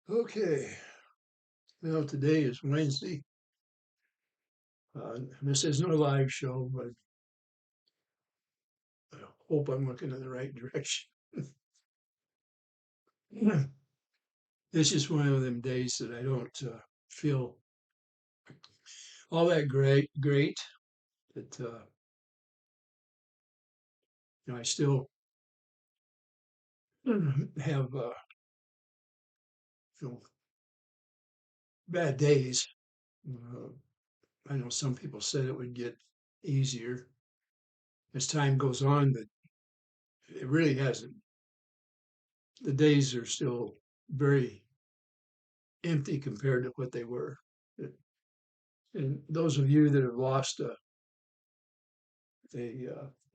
Okay, now today is Wednesday. This is no live show, but I hope I'm looking in the right direction. It's just one of them days that I don't feel all that great. That I still have you know, bad days. Uh, I know some people said it would get easier as time goes on, but it really hasn't. The days are still very empty compared to what they were. And those of you that have lost a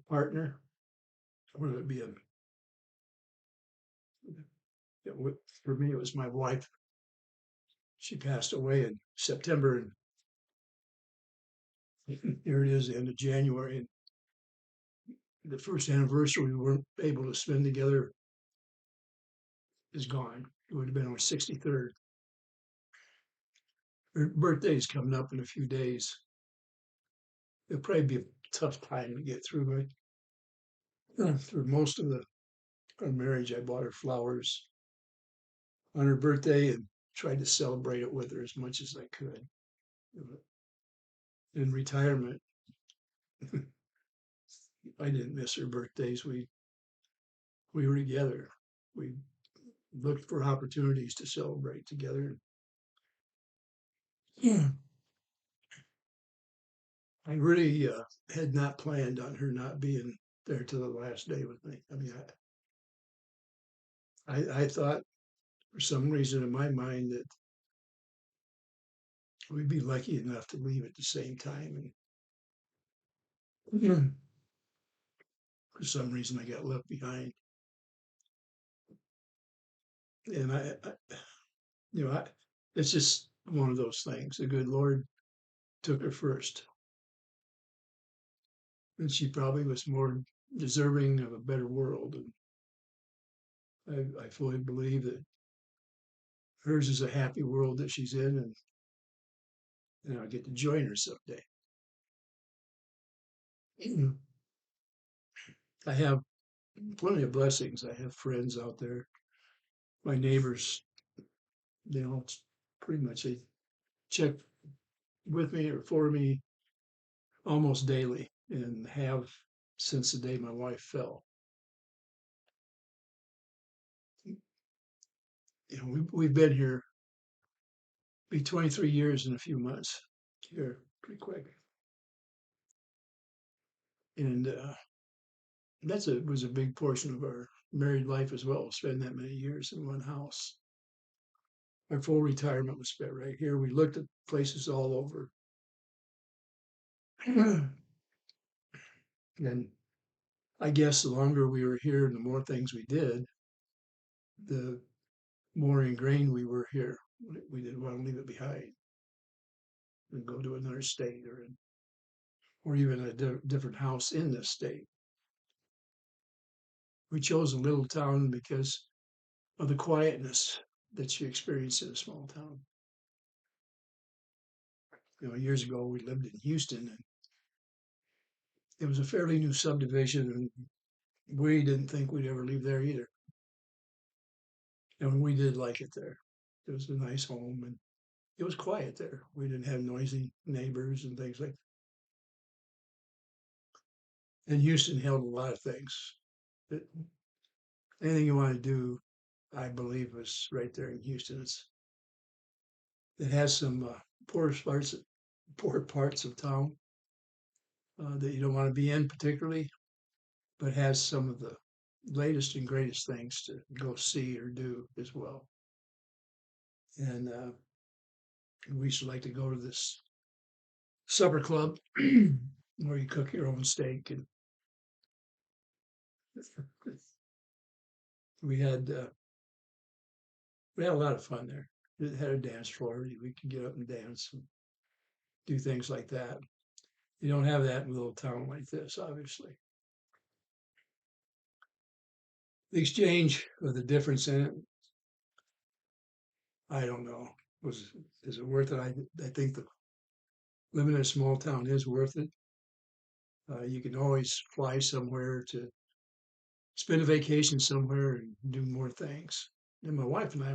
partner, whether it be for me, it was my wife. She passed away in September, and here it is, the end of January. And the first anniversary we weren't able to spend together is gone. It would have been our 63rd. Her birthday's coming up in a few days. It'll probably be a tough time to get through, but for most of our marriage, I bought her flowers on her birthday and tried to celebrate it with her as much as I could. In retirement, I didn't miss her birthdays. We were together. We looked for opportunities to celebrate together. Yeah, I really had not planned on her not being there to the last day with me. I mean, I thought for some reason in my mind that we'd be lucky enough to leave at the same time, and for some reason I got left behind. And you know, I, it's just one of those things. The good Lord took her first, and she probably was more deserving of a better world. And I fully believe that hers is a happy world that she's in, and I'll get to join her someday. I have plenty of blessings. I have friends out there. My neighbors, it's pretty much they check with me or for me almost daily and have since the day my wife fell. We've been here, be 23 years in a few months here, pretty quick. And that's a was a big portion of our married life as well, spend that many years in one house. Our full retirement was spent right here. We looked at places all over. And I guess the longer we were here and the more things we did, the more ingrained we were here. We didn't want to leave it behind and go to another state or even a different house in this state. We chose a little town because of the quietness that you experience in a small town. Years ago we lived in Houston, and it was a fairly new subdivision, and we didn't think we'd ever leave there either. And we did like it there. It was a nice home, and it was quiet there. We didn't have noisy neighbors and things like that. And Houston held a lot of things. That anything you want to do, I believe, was right there in Houston. It has some poor parts, poor parts of town that you don't want to be in particularly, but has some of the latest and greatest things to go see or do as well. And we used to like to go to this supper club where you cook your own steak, and we had uh, we had a lot of fun there. It had a dance floor. We could get up and dance and do things like that. You don't have that in a little town like this, obviously. The exchange or the difference in it, I don't know. Is it worth it? I think that living in a small town is worth it. You can always fly somewhere to spend a vacation somewhere and do more things. And my wife and I,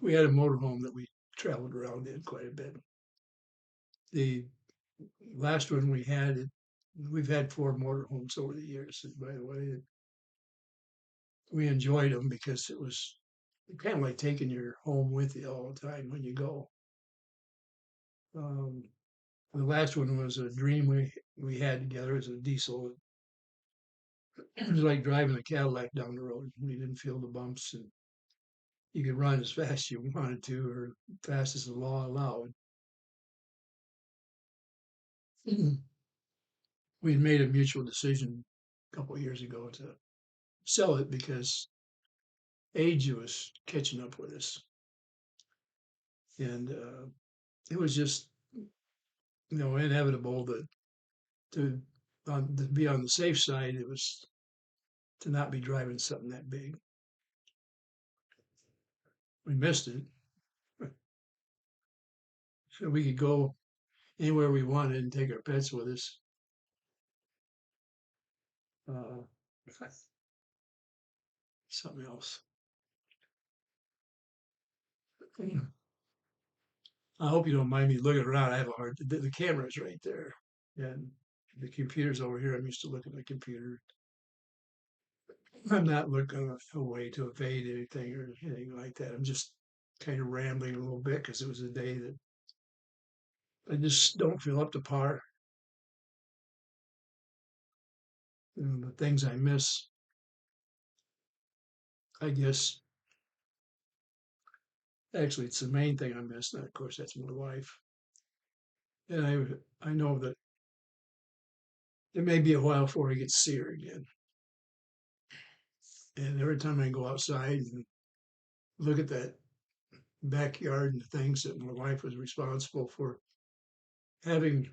we had a motorhome that we traveled around in quite a bit. The last one we had, we've had four motorhomes over the years. And by the way, we enjoyed them because it was kind of like taking your home with you all the time when you go. Um, the last one was a dream we had together. It was a diesel. It was like driving a Cadillac down the road. We didn't feel the bumps, and you could run as fast as you wanted to, or fast as the law allowed. We had made a mutual decision a couple of years ago to sell it because age was catching up with us, and it was just inevitable that to to be on the safe side, it was to not be driving something that big. We missed it, so we could go anywhere we wanted and take our pets with us. Uh, something else. I hope you don't mind me looking around. I have a hard. The camera's right there, and the computer's over here. I'm used to looking at the computer. I'm not looking a way to evade anything or anything like that. I'm just kind of rambling a little bit because it was a day that I just don't feel up to par. The things I miss, I guess, actually, it's the main thing I miss. And of course, that's my wife. And I know that it may be a while before I get to see her again. And every time I go outside and look at that backyard and the things that my wife was responsible for having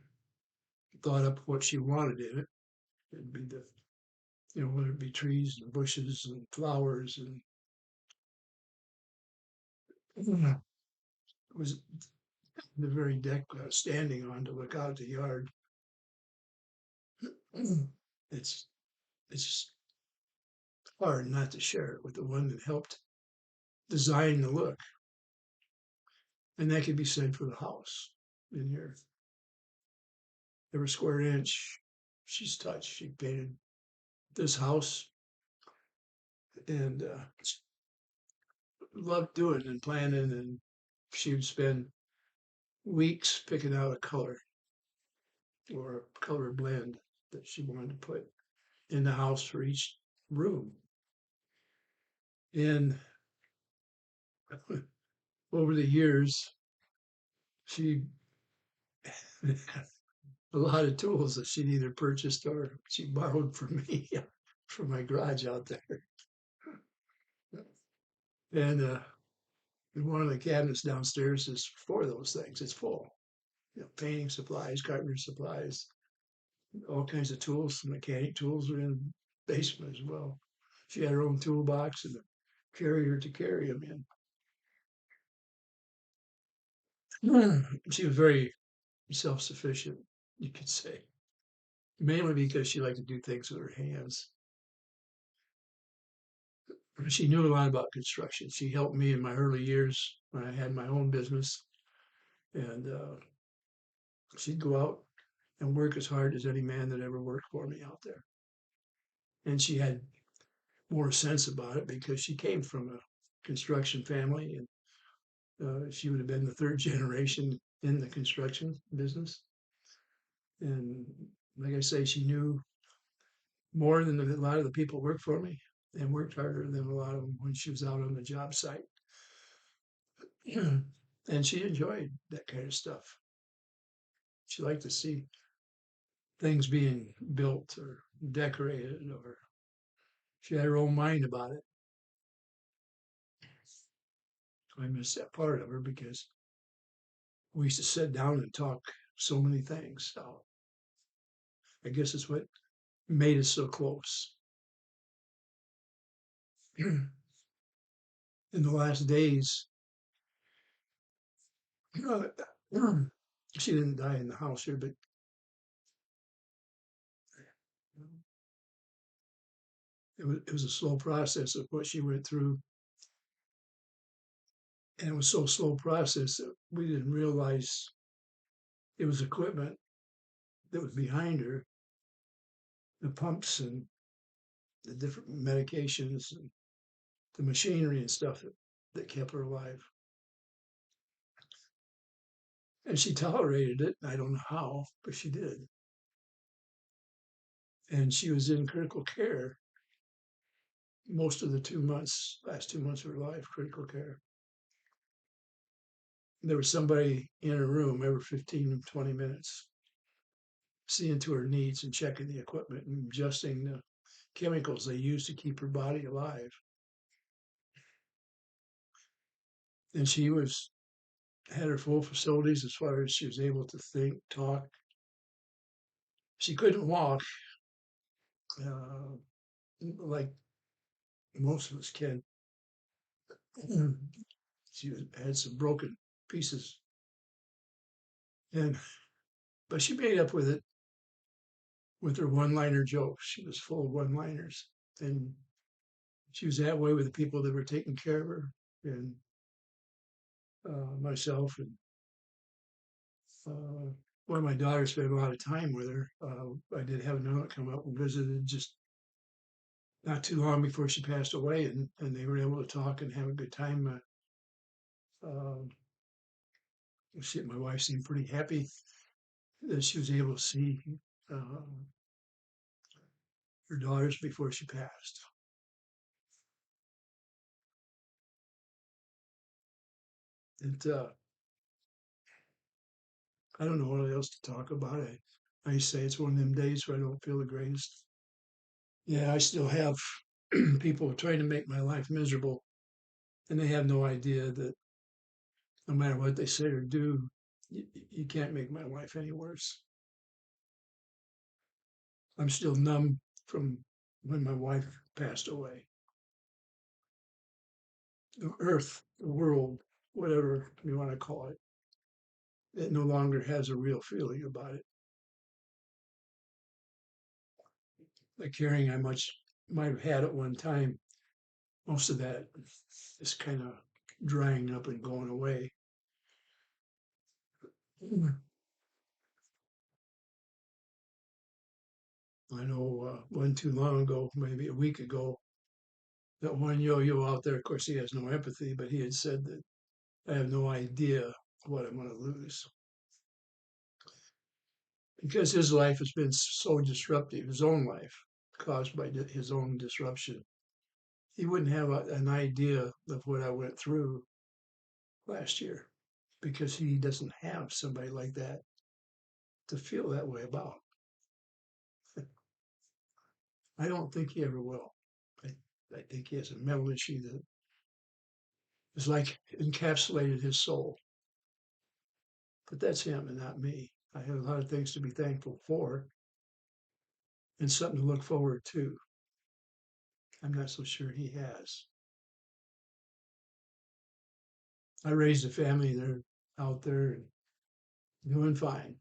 thought up what she wanted in it, it'd be whether it be trees and bushes and flowers and it was the very deck I was standing on to look out at the yard. It's it's hard not to share it with the one that helped design the look. And that could be said for the house in here. Every square inch she's touched. She painted this house and loved doing and planning. And she would spend weeks picking out a color or a color blend that she wanted to put in the house for each room. And over the years, she had a lot of tools that she'd either purchased or she borrowed from me from my garage out there. And one of the cabinets downstairs is for those things. It's full. Painting supplies, carpenter supplies, all kinds of tools. Mechanic tools are in the basement as well. She had her own toolbox and a carrier to carry them in. She was very self-sufficient, you could say, mainly because she liked to do things with her hands. She knew a lot about construction. She helped me in my early years when I had my own business, and she'd go out and work as hard as any man that ever worked for me out there. And she had more sense about it because she came from a construction family, and she would have been the third generation in the construction business. And like I say, she knew more than a lot of the people who worked for me and worked harder than a lot of them when she was out on the job site. And she enjoyed that kind of stuff. She liked to see things being built or decorated, or she had her own mind about it. I miss that part of her because we used to sit down and talk so many things. So I guess it's what made us so close. in the last days, uh, she didn't die in the house here, but it was a slow process of what she went through. And it was so slow process that we didn't realize it was equipment that was behind her, the pumps and the different medications and the machinery and stuff that kept her alive. And she tolerated it. I don't know how, but she did. And she was in critical care most of the 2 months, last 2 months of her life, critical care. There was somebody in her room every 15, 20 minutes, seeing to her needs and checking the equipment and adjusting the chemicals they use to keep her body alive. And she had her full facilities as far as she was able to think, talk. She couldn't walk uh, like most of us can. She had some broken pieces, and but she made up with it with her one-liner jokes. She was full of one-liners, and she was that way with the people that were taking care of her, and myself, and uh, one of my daughters spent a lot of time with her. I did have another come up and visited just not too long before she passed away, and they were able to talk and have a good time. Uh, my wife seemed pretty happy that she was able to see uh, her daughters before she passed. And I don't know what else to talk about. I say it's one of them days where I don't feel the greatest. Yeah, I still have people trying to make my life miserable, and they have no idea that no matter what they say or do, you can't make my life any worse. I'm still numb from when my wife passed away. The earth, the world, whatever you want to call it, it no longer has a real feeling about it. The caring I might have had at one time, most of that is kind of drying up and going away. I know one too long ago, maybe a week ago, that one yo-yo out there, of course, he has no empathy, but he had said that I have no idea what I'm going to lose because his life has been so disruptive, his own life caused by his own disruption. He wouldn't have an idea of what I went through last year because he doesn't have somebody like that to feel that way about. I don't think he ever will. I, I think he has a mental issue that is like encapsulated his soul. But that's him and not me. I have a lot of things to be thankful for and something to look forward to. I'm not so sure he has. I raised a family, they're out there and doing fine.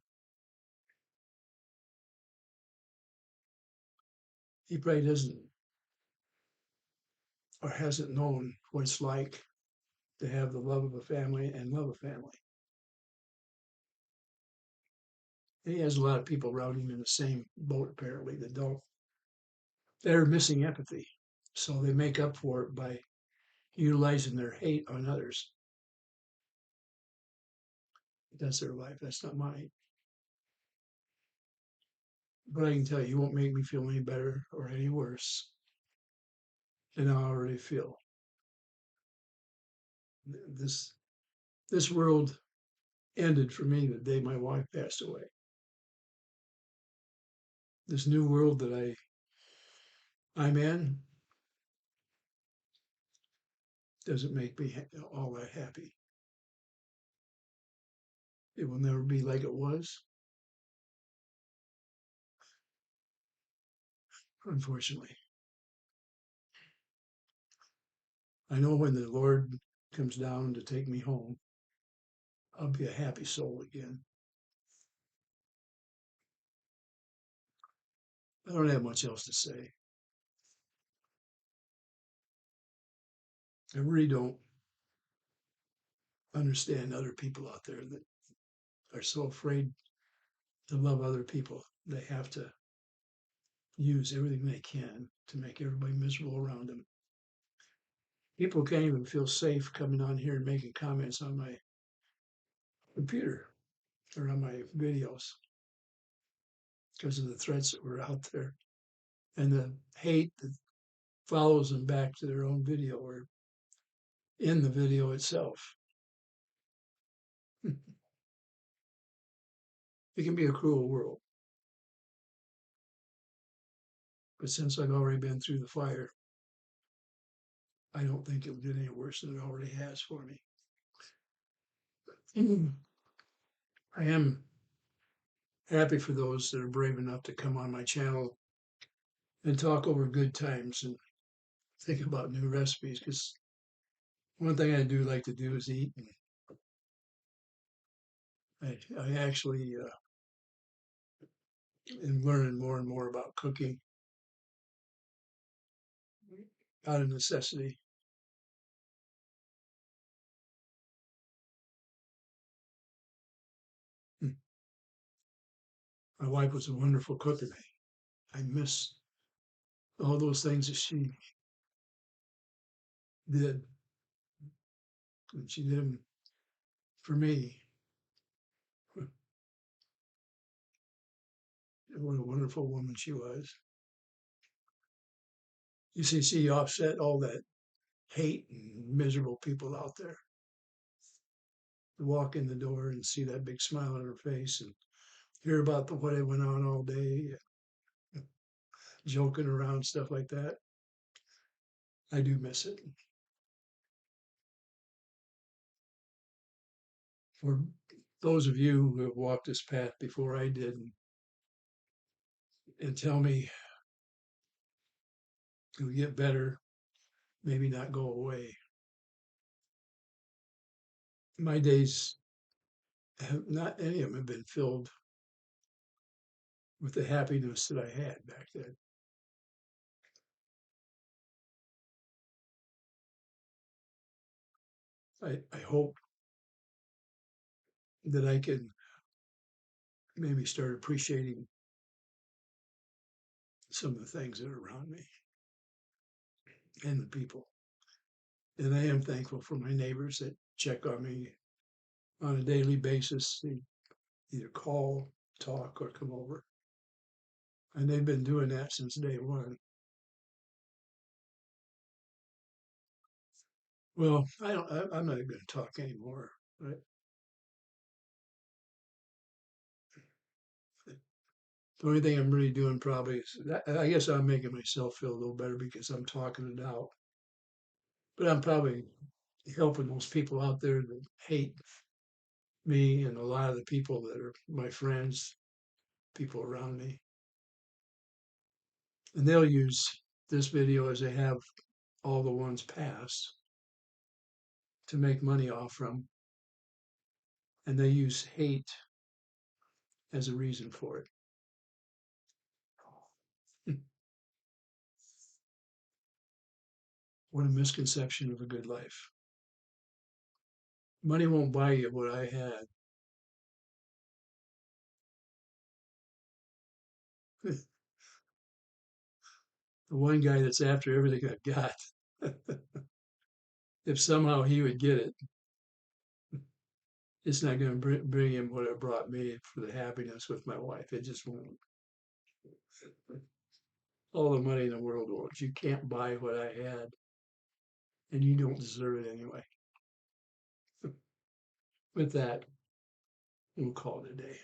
He probably doesn't or hasn't known what it's like to have the love of a family and love a family. And he has a lot of people around him in the same boat, apparently, that don't, they're missing empathy. So they make up for it by utilizing their hate on others. That's their life. That's not mine. But I can tell you, you won't make me feel any better or any worse than I already feel. This this world ended for me the day my wife passed away. This new world that I'm in doesn't make me all that happy. It will never be like it was, unfortunately. I know when the Lord comes down to take me home, I'll be a happy soul again. I don't have much else to say. I really don't understand other people out there that are so afraid to love other people. They have to use everything they can to make everybody miserable around them. People can't even feel safe coming on here and making comments on my computer or on my videos because of the threats that were out there and the hate that follows them back to their own video or in the video itself. It can be a cruel world. But since I've already been through the fire, I don't think it'll get any worse than it already has for me. I am happy for those that are brave enough to come on my channel and talk over good times and think about new recipes because one thing I do like to do is eat. And I actually am learning more and more about cooking out of necessity. My wife was a wonderful cook, and I miss all those things that she did. And she did them for me. What a wonderful woman she was. You see, she offset all that hate and miserable people out there. To walk in the door and see that big smile on her face and hear about what went on all day, joking around, stuff like that. I do miss it. For those of you who have walked this path before I did and tell me it'll get better, maybe not go away. My days have not any of them have been filled with the happiness that I had back then. I hope that I can maybe start appreciating some of the things that are around me and the people. And I am thankful for my neighbors that check on me on a daily basis. They either call, talk, or come over. And they've been doing that since day one. Well, I'm not going to talk anymore. Right? The only thing I'm really doing probably is, I guess I'm making myself feel a little better because I'm talking it out. But I'm probably helping those people out there that hate me and a lot of the people that are my friends, people around me. And they'll use this video as they have all the ones past to make money off from. And they use hate as a reason for it. What a misconception of a good life. Money won't buy you what I had. The one guy that's after everything I've got, if somehow he would get it, it's not going to bring him what it brought me for the happiness with my wife. It just won't. All the money in the world won't. You can't buy what I had, and you don't deserve it anyway. With that, we'll call it a day.